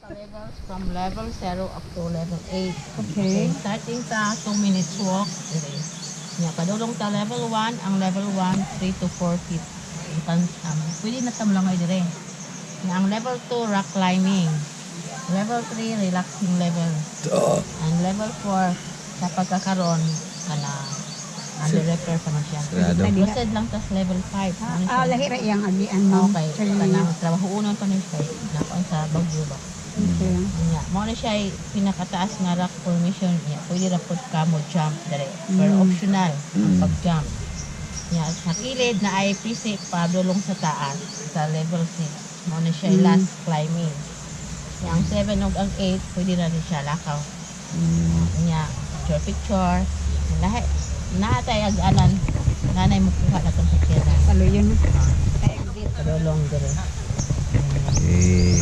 Levels from level 0 up to level 8. Okay. Starting sa 2 minutes walk. Nya padulong ta level 1, ang level 1 3 to 4 feet. Pwede na tam lang ay dire. Nya ang level 2 rock climbing. Level 3 relaxing level. And level 4 sa pagkakaroon kana under repair pa man siya. Sarado. Proceed lang tas level 5. Ano siya? Lahira iyang agian mo. Okay, kanang trabaho unon pa ni siya. Nakuan sa Baguio ba? Okay. Nya, mo na siya ay pinakataas nga rock formation niya. Pwede ra pud ka mo jump dire. Pero optional ang pag-jump. Nya, sa kilid na ay preset pa dulong sa taas sa level 6. Mo na siya ay last climbing. Nya, ang 7 ug ang 8 pwede na rin siya lakaw. Nya, picture. Lahat natay ag-anan. Nanay mo kuha na tong picture na. Salo yun. Padulong dire. Okay.